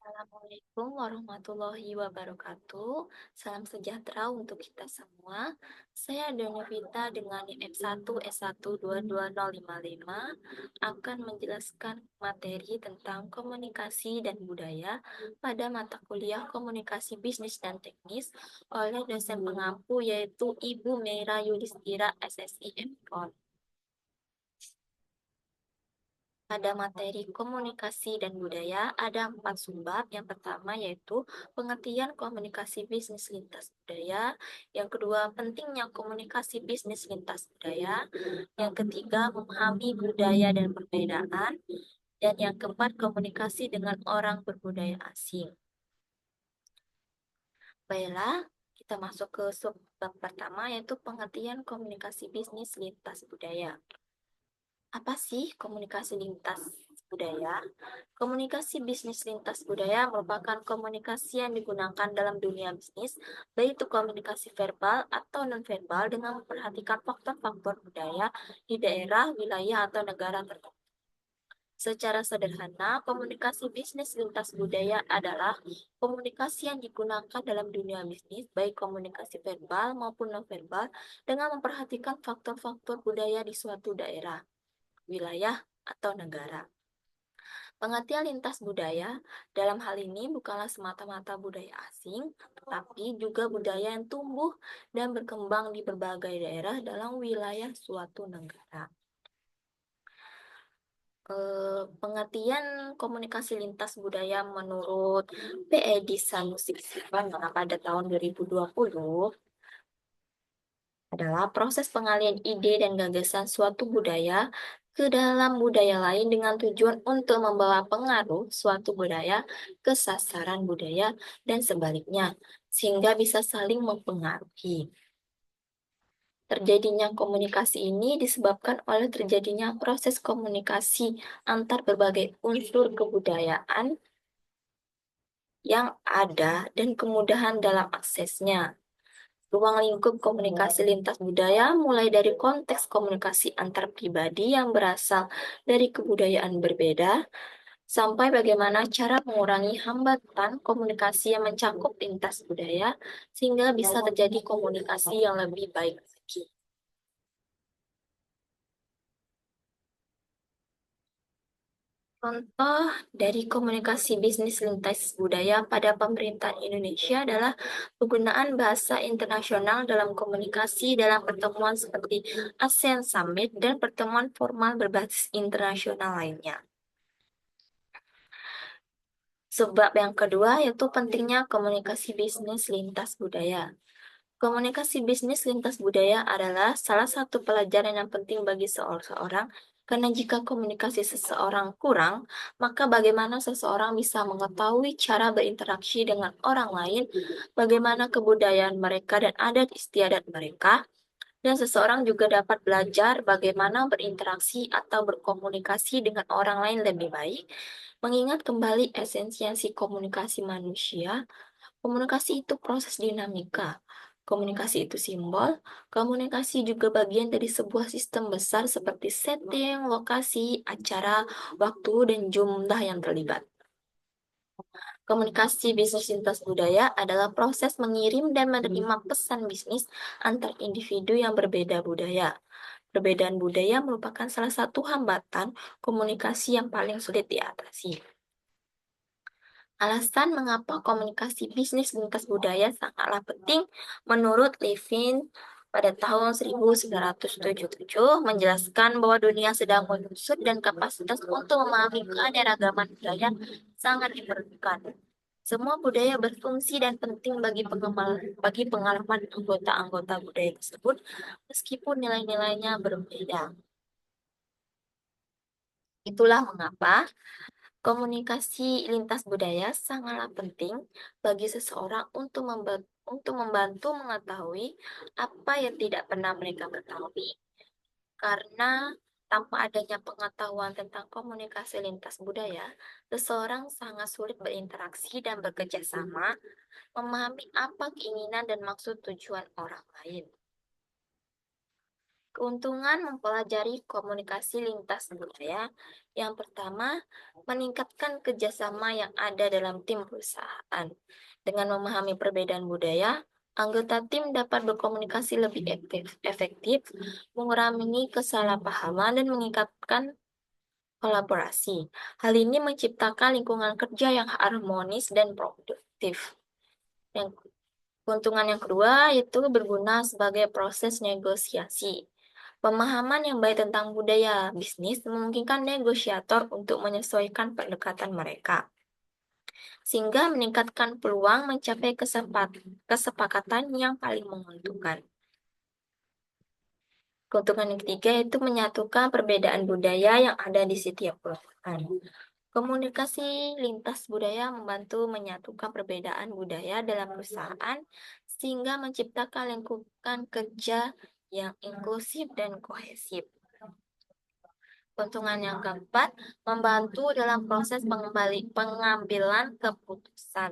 Assalamualaikum warahmatullahi wabarakatuh. Salam sejahtera untuk kita semua. Saya Donovita dengan NIM F1S1220055 akan menjelaskan materi tentang komunikasi dan budaya pada mata kuliah Komunikasi Bisnis dan Teknis oleh dosen pengampu yaitu Ibu Meira Yudhistira SSI MKon. Pada materi komunikasi dan budaya ada 4 subbab. Yang pertama yaitu pengertian komunikasi bisnis lintas budaya. Yang kedua, pentingnya komunikasi bisnis lintas budaya. Yang ketiga, memahami budaya dan perbedaan. Dan yang keempat, komunikasi dengan orang berbudaya asing. Baiklah, kita masuk ke subbab pertama yaitu pengertian komunikasi bisnis lintas budaya. Apa sih komunikasi lintas budaya? Komunikasi bisnis lintas budaya merupakan komunikasi yang digunakan dalam dunia bisnis, baik itu komunikasi verbal atau nonverbal dengan memperhatikan faktor-faktor budaya di daerah, wilayah, atau negara tertentu. Secara sederhana, komunikasi bisnis lintas budaya adalah komunikasi yang digunakan dalam dunia bisnis, baik komunikasi verbal maupun nonverbal, dengan memperhatikan faktor-faktor budaya di suatu daerah, wilayah, atau negara. Pengertian lintas budaya dalam hal ini bukanlah semata-mata budaya asing, tetapi juga budaya yang tumbuh dan berkembang di berbagai daerah dalam wilayah suatu negara. Pengertian komunikasi lintas budaya menurut P.Edi Sanusi Silvana pada tahun 2020 adalah proses pengalian ide dan gagasan suatu budaya ke dalam budaya lain dengan tujuan untuk membawa pengaruh suatu budaya ke sasaran budaya dan sebaliknya, sehingga bisa saling mempengaruhi. Terjadinya komunikasi ini disebabkan oleh terjadinya proses komunikasi antar berbagai unsur kebudayaan yang ada dan kemudahan dalam aksesnya. Ruang lingkup komunikasi lintas budaya mulai dari konteks komunikasi antar pribadi yang berasal dari kebudayaan berbeda, sampai bagaimana cara mengurangi hambatan komunikasi yang mencakup lintas budaya, sehingga bisa terjadi komunikasi yang lebih baik lagi. Contoh dari komunikasi bisnis lintas budaya pada pemerintahan Indonesia adalah penggunaan bahasa internasional dalam komunikasi dalam pertemuan seperti ASEAN Summit dan pertemuan formal berbasis internasional lainnya. Sebab yang kedua yaitu pentingnya komunikasi bisnis lintas budaya. Komunikasi bisnis lintas budaya adalah salah satu pelajaran yang penting bagi seseorang, karena jika komunikasi seseorang kurang, maka bagaimana seseorang bisa mengetahui cara berinteraksi dengan orang lain, bagaimana kebudayaan mereka dan adat istiadat mereka, dan seseorang juga dapat belajar bagaimana berinteraksi atau berkomunikasi dengan orang lain lebih baik, mengingat kembali esensi komunikasi manusia. Komunikasi itu proses dinamika. Komunikasi itu simbol. Komunikasi juga bagian dari sebuah sistem besar seperti setting, lokasi, acara, waktu, dan jumlah yang terlibat. Komunikasi bisnis lintas budaya adalah proses mengirim dan menerima pesan bisnis antar individu yang berbeda budaya. Perbedaan budaya merupakan salah satu hambatan komunikasi yang paling sulit diatasi. Alasan mengapa komunikasi bisnis lintas budaya sangatlah penting menurut Levin pada tahun 1977 menjelaskan bahwa dunia sedang menyusut dan kapasitas untuk memahami keanekaragaman budaya sangat diperlukan. Semua budaya berfungsi dan penting bagi pengalaman anggota-anggota budaya tersebut, meskipun nilai-nilainya berbeda. Itulah mengapa komunikasi lintas budaya sangatlah penting bagi seseorang untuk membantu mengetahui apa yang tidak pernah mereka ketahui. Karena tanpa adanya pengetahuan tentang komunikasi lintas budaya, seseorang sangat sulit berinteraksi dan bekerja sama, memahami apa keinginan dan maksud tujuan orang lain. Keuntungan mempelajari komunikasi lintas budaya. Yang pertama, meningkatkan kerjasama yang ada dalam tim perusahaan. Dengan memahami perbedaan budaya, anggota tim dapat berkomunikasi lebih efektif, mengurangi kesalahpahaman, dan meningkatkan kolaborasi. Hal ini menciptakan lingkungan kerja yang harmonis dan produktif. Yang Keuntungan yang kedua yaitu berguna sebagai proses negosiasi. Pemahaman yang baik tentang budaya bisnis memungkinkan negosiator untuk menyesuaikan pendekatan mereka, sehingga meningkatkan peluang mencapai kesepakatan yang paling menguntungkan. Keuntungan yang ketiga yaitu menyatukan perbedaan budaya yang ada di setiap perusahaan. Komunikasi lintas budaya membantu menyatukan perbedaan budaya dalam perusahaan sehingga menciptakan lingkungan kerja yang inklusif dan kohesif. Keuntungan yang keempat, membantu dalam proses pengambilan keputusan.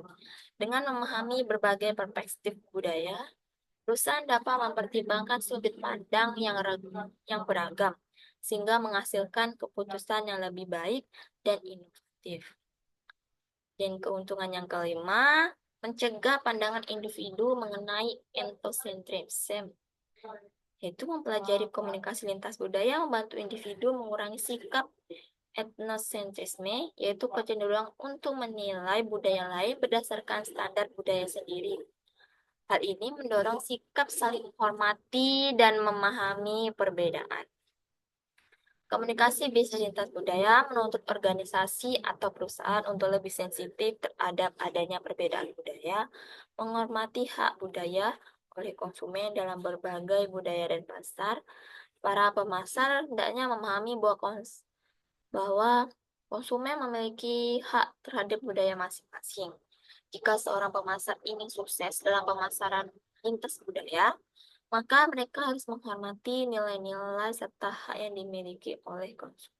Dengan memahami berbagai perspektif budaya, perusahaan dapat mempertimbangkan sudut pandang yang beragam, sehingga menghasilkan keputusan yang lebih baik dan inovatif. Dan keuntungan yang kelima, mencegah pandangan individu mengenai etnosentrisme, yaitu mempelajari komunikasi lintas budaya membantu individu mengurangi sikap etnosentrisme, yaitu kecenderungan untuk menilai budaya lain berdasarkan standar budaya sendiri. Hal ini mendorong sikap saling menghormati dan memahami perbedaan. Komunikasi bisnis lintas budaya menuntut organisasi atau perusahaan untuk lebih sensitif terhadap adanya perbedaan budaya, menghormati hak budaya oleh konsumen dalam berbagai budaya dan pasar. Para pemasar hendaknya memahami bahwa konsumen memiliki hak terhadap budaya masing-masing. Jika seorang pemasar ingin sukses dalam pemasaran lintas budaya, maka mereka harus menghormati nilai-nilai serta hak yang dimiliki oleh konsumen.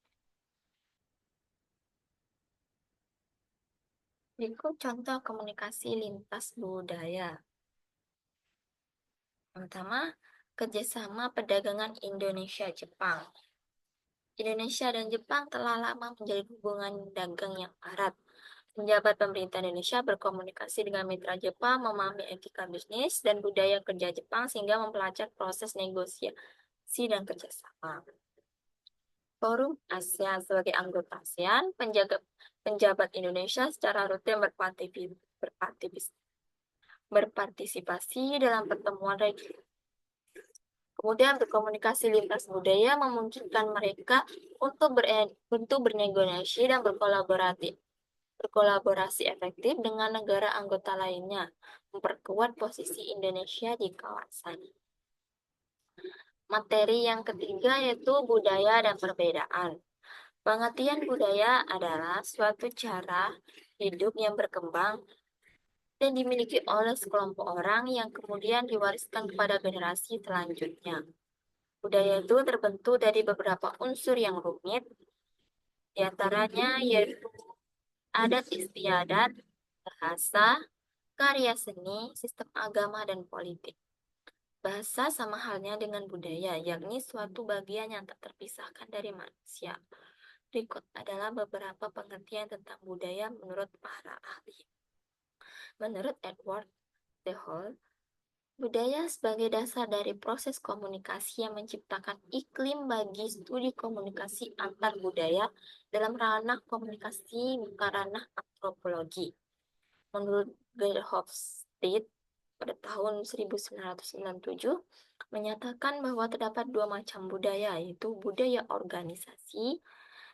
Berikut contoh komunikasi lintas budaya. Pertama, kerjasama perdagangan Indonesia-Jepang. Indonesia dan Jepang telah lama menjalin hubungan dagang yang erat. Penjabat pemerintah Indonesia berkomunikasi dengan mitra Jepang, memahami etika bisnis dan budaya kerja Jepang sehingga mempelajari proses negosiasi dan kerjasama. Forum ASEAN sebagai anggota ASEAN, penjabat Indonesia secara rutin berpartisipasi dalam pertemuan regional. Kemudian berkomunikasi lintas budaya memungkinkan mereka untuk bernegosiasi dan berkolaborasi efektif dengan negara anggota lainnya, memperkuat posisi Indonesia di kawasan. Materi yang ketiga yaitu budaya dan perbedaan. Pengertian budaya adalah suatu cara hidup yang berkembang dan dimiliki oleh sekelompok orang yang kemudian diwariskan kepada generasi selanjutnya. Budaya itu terbentuk dari beberapa unsur yang rumit, diantaranya yaitu adat istiadat, bahasa, karya seni, sistem agama, dan politik. Bahasa sama halnya dengan budaya, yakni suatu bagian yang tak terpisahkan dari manusia. Berikut adalah beberapa pengertian tentang budaya menurut para ahli. Menurut Edward de Hall, budaya sebagai dasar dari proses komunikasi yang menciptakan iklim bagi studi komunikasi antar budaya dalam ranah komunikasi bukan ranah antropologi. Menurut Gerhofstadt pada tahun 1997 menyatakan bahwa terdapat dua macam budaya, yaitu budaya organisasi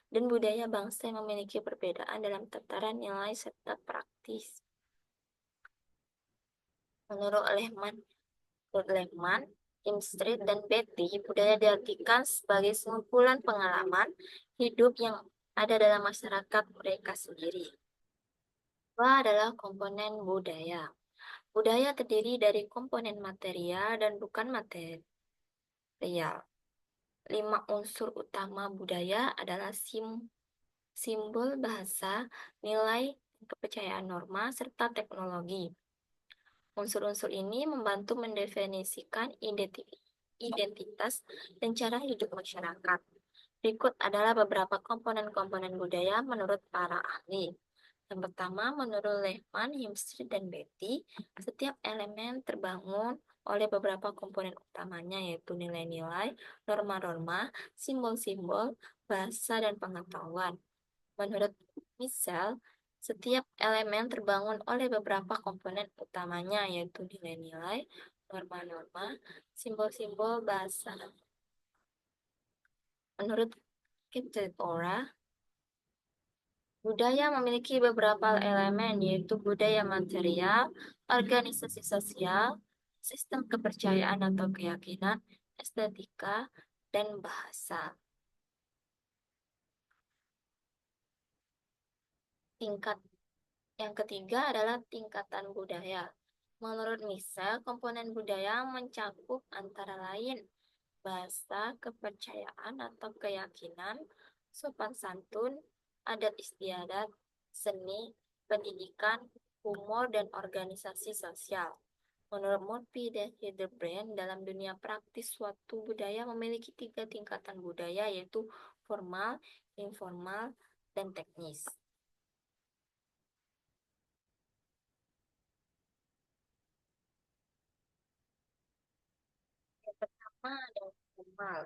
dan budaya bangsa yang memiliki perbedaan dalam tataran nilai serta praktis. Menurut Lehman, Street, dan Betty, budaya diartikan sebagai sekumpulan pengalaman hidup yang ada dalam masyarakat mereka sendiri. Dua adalah komponen budaya. Budaya terdiri dari komponen material dan bukan material. 5 unsur utama budaya adalah simbol, bahasa, nilai, kepercayaan norma, serta teknologi. Unsur-unsur ini membantu mendefinisikan identitas identitas, dan cara hidup masyarakat. Berikut adalah beberapa komponen-komponen budaya menurut para ahli. Yang pertama, menurut Lehman, Himstreet, dan Betty, setiap elemen terbangun oleh beberapa komponen utamanya, yaitu nilai-nilai, norma-norma, simbol-simbol, bahasa, dan pengetahuan. Menurut Michel, setiap elemen terbangun oleh beberapa komponen utamanya, yaitu nilai-nilai, norma-norma, simbol-simbol, bahasa. Menurut Ora, budaya memiliki beberapa elemen, yaitu budaya material, organisasi sosial, sistem kepercayaan atau keyakinan, estetika, dan bahasa. Tingkat yang ketiga adalah tingkatan budaya. Menurut Michel, komponen budaya mencakup antara lain bahasa, kepercayaan atau keyakinan, sopan santun, adat istiadat, seni, pendidikan, humor, dan organisasi sosial. Menurut Murphy dan Hildebrand, dalam dunia praktis suatu budaya memiliki tiga tingkatan budaya, yaitu formal, informal, dan teknis. Yang pertama adalah formal.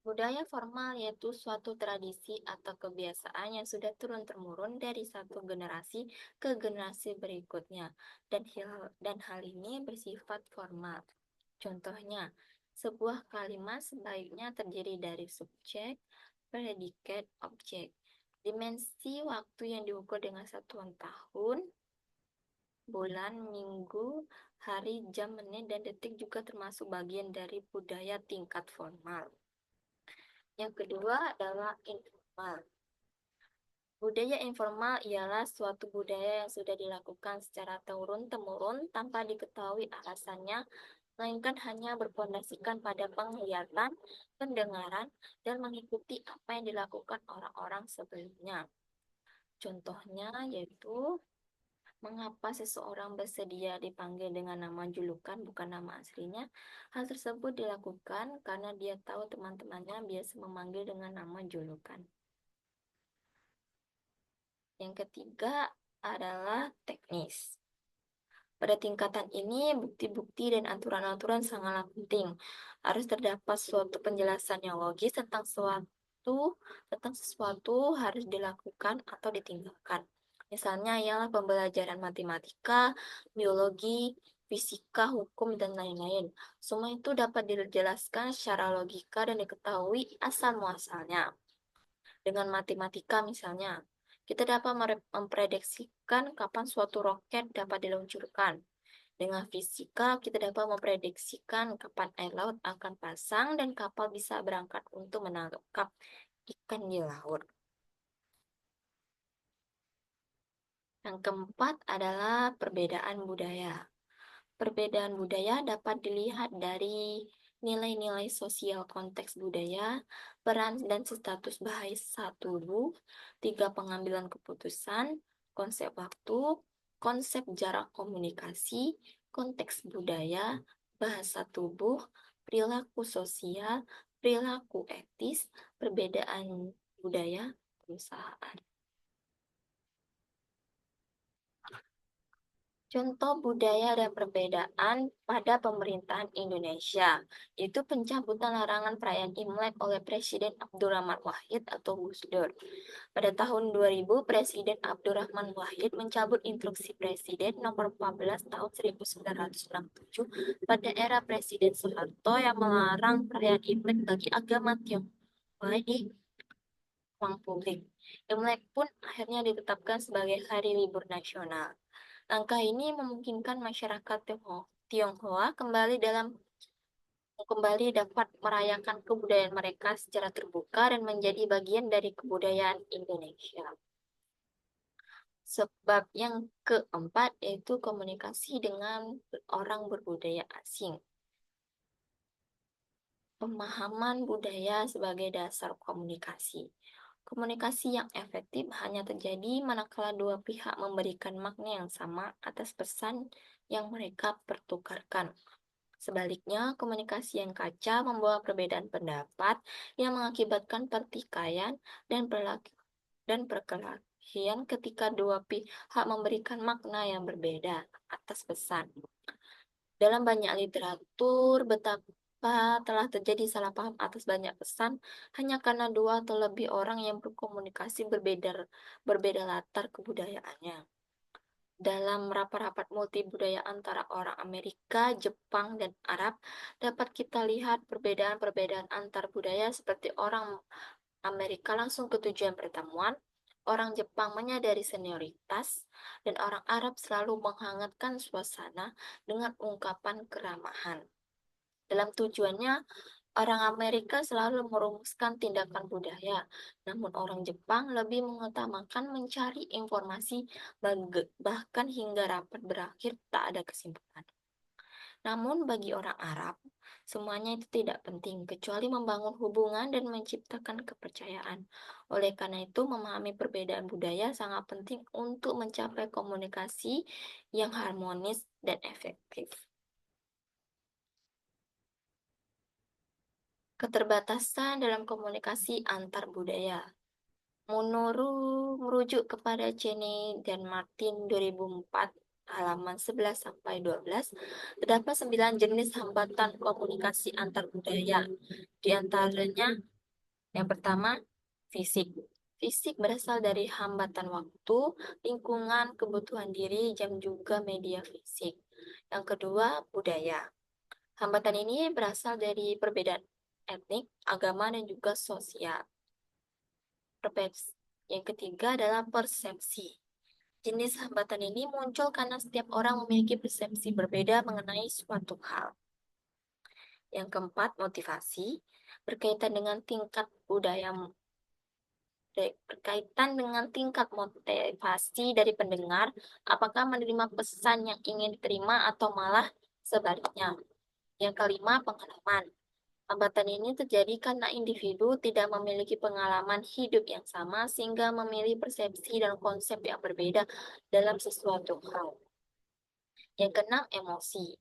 Budaya formal yaitu suatu tradisi atau kebiasaan yang sudah turun-temurun dari satu generasi ke generasi berikutnya, dan hal ini bersifat formal. Contohnya, sebuah kalimat sebaiknya terdiri dari subjek, predikat, objek. Dimensi waktu yang diukur dengan satuan tahun, bulan, minggu, hari, jam, menit, dan detik juga termasuk bagian dari budaya tingkat formal. Yang kedua adalah informal. Budaya informal ialah suatu budaya yang sudah dilakukan secara turun-temurun tanpa diketahui alasannya, melainkan hanya berpondasikan pada penglihatan, pendengaran, dan mengikuti apa yang dilakukan orang-orang sebelumnya. Contohnya yaitu mengapa seseorang bersedia dipanggil dengan nama julukan bukan nama aslinya. Hal tersebut dilakukan karena dia tahu teman-temannya biasa memanggil dengan nama julukan. Yang ketiga adalah teknis. Pada tingkatan ini, bukti-bukti dan aturan-aturan sangatlah penting. Harus terdapat suatu penjelasan yang logis tentang sesuatu harus dilakukan atau ditinggalkan. Misalnya ialah pembelajaran matematika, biologi, fisika, hukum, dan lain-lain. Semua itu dapat dijelaskan secara logika dan diketahui asal muasalnya. Dengan matematika misalnya, kita dapat memprediksikan kapan suatu roket dapat diluncurkan. Dengan fisika, kita dapat memprediksikan kapan air laut akan pasang dan kapal bisa berangkat untuk menangkap ikan di laut. Yang keempat adalah perbedaan budaya. Perbedaan budaya dapat dilihat dari nilai-nilai sosial konteks budaya, peran dan status bahasa tubuh, tiga pengambilan keputusan, konsep waktu, konsep jarak komunikasi, konteks budaya, bahasa tubuh, perilaku sosial, perilaku etis, perbedaan budaya, perusahaan. Contoh budaya dan perbedaan pada pemerintahan Indonesia, yaitu pencabutan larangan perayaan Imlek oleh Presiden Abdurrahman Wahid atau Gus Dur. Pada tahun 2000, Presiden Abdurrahman Wahid mencabut instruksi Presiden nomor 14 tahun 1967 pada era Presiden Soeharto yang melarang perayaan Imlek bagi agama Tionghoa di ruang publik. Imlek pun akhirnya ditetapkan sebagai hari libur nasional. Langkah ini memungkinkan masyarakat Tionghoa kembali dapat merayakan kebudayaan mereka secara terbuka dan menjadi bagian dari kebudayaan Indonesia. Sebab yang keempat yaitu komunikasi dengan orang berbudaya asing. Pemahaman budaya sebagai dasar komunikasi. Komunikasi yang efektif hanya terjadi manakala dua pihak memberikan makna yang sama atas pesan yang mereka pertukarkan. Sebaliknya, komunikasi yang kaca membawa perbedaan pendapat yang mengakibatkan pertikaian dan perkelahian ketika dua pihak memberikan makna yang berbeda atas pesan. Dalam banyak literatur, betapa telah terjadi salah paham atas banyak pesan hanya karena dua atau lebih orang yang berkomunikasi berbeda latar kebudayaannya. Dalam rapat-rapat multibudaya antara orang Amerika, Jepang, dan Arab, dapat kita lihat perbedaan-perbedaan antar budaya seperti orang Amerika langsung ke tujuan pertemuan, orang Jepang menyadari senioritas, dan orang Arab selalu menghangatkan suasana dengan ungkapan keramahan. Dalam tujuannya, orang Amerika selalu merumuskan tindakan budaya, namun orang Jepang lebih mengutamakan mencari informasi, bahkan hingga rapat berakhir tak ada kesimpulan. Namun bagi orang Arab, semuanya itu tidak penting kecuali membangun hubungan dan menciptakan kepercayaan. Oleh karena itu, memahami perbedaan budaya sangat penting untuk mencapai komunikasi yang harmonis dan efektif. Keterbatasan dalam komunikasi antar budaya. Merujuk kepada Cheney dan Martin 2004 halaman 11 sampai 12, terdapat 9 jenis hambatan komunikasi antar budaya. Di antaranya yang pertama, fisik. Fisik berasal dari hambatan waktu, lingkungan, kebutuhan diri, jam juga media fisik. Yang kedua, budaya. Hambatan ini berasal dari perbedaan etnik, agama, dan juga sosial. Yang ketiga adalah persepsi. Jenis hambatan ini muncul karena setiap orang memiliki persepsi berbeda mengenai suatu hal. Yang keempat, motivasi. Berkaitan dengan tingkat budaya berkaitan dengan tingkat motivasi dari pendengar, apakah menerima pesan yang ingin diterima atau malah sebaliknya. Yang kelima, pengalaman. Hambatan ini terjadi karena individu tidak memiliki pengalaman hidup yang sama sehingga memilih persepsi dan konsep yang berbeda dalam sesuatu hal. Yang keenam, emosi.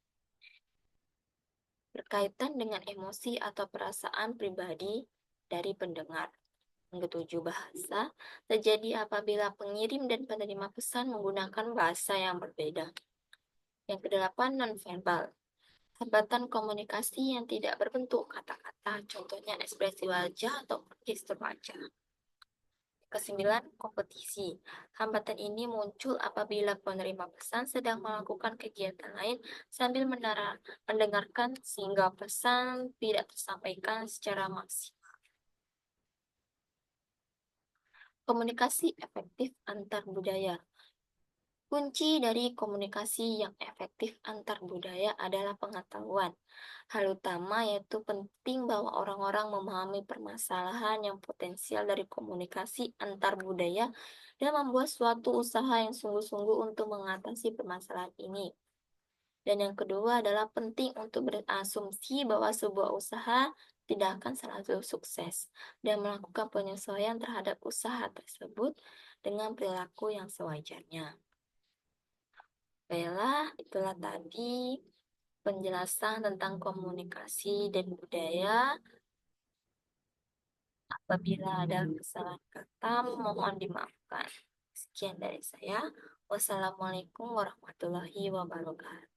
Berkaitan dengan emosi atau perasaan pribadi dari pendengar. Yang ketujuh, bahasa. Terjadi apabila pengirim dan penerima pesan menggunakan bahasa yang berbeda. Yang kedelapan, nonverbal. Hambatan komunikasi yang tidak berbentuk kata-kata, contohnya ekspresi wajah atau gestur wajah. Kesembilan, kompetisi. Hambatan ini muncul apabila penerima pesan sedang melakukan kegiatan lain sambil mendengarkan sehingga pesan tidak tersampaikan secara maksimal. Komunikasi efektif antar budaya. Kunci dari komunikasi yang efektif antar budaya adalah pengetahuan. Hal utama yaitu penting bahwa orang-orang memahami permasalahan yang potensial dari komunikasi antar budaya dan membuat suatu usaha yang sungguh-sungguh untuk mengatasi permasalahan ini. Dan yang kedua adalah penting untuk berasumsi bahwa sebuah usaha tidak akan selalu sukses dan melakukan penyesuaian terhadap usaha tersebut dengan perilaku yang sewajarnya. Baiklah, itulah tadi penjelasan tentang komunikasi dan budaya. Apabila ada kesalahan kata, mohon dimaafkan. Sekian dari saya. Wassalamualaikum warahmatullahi wabarakatuh.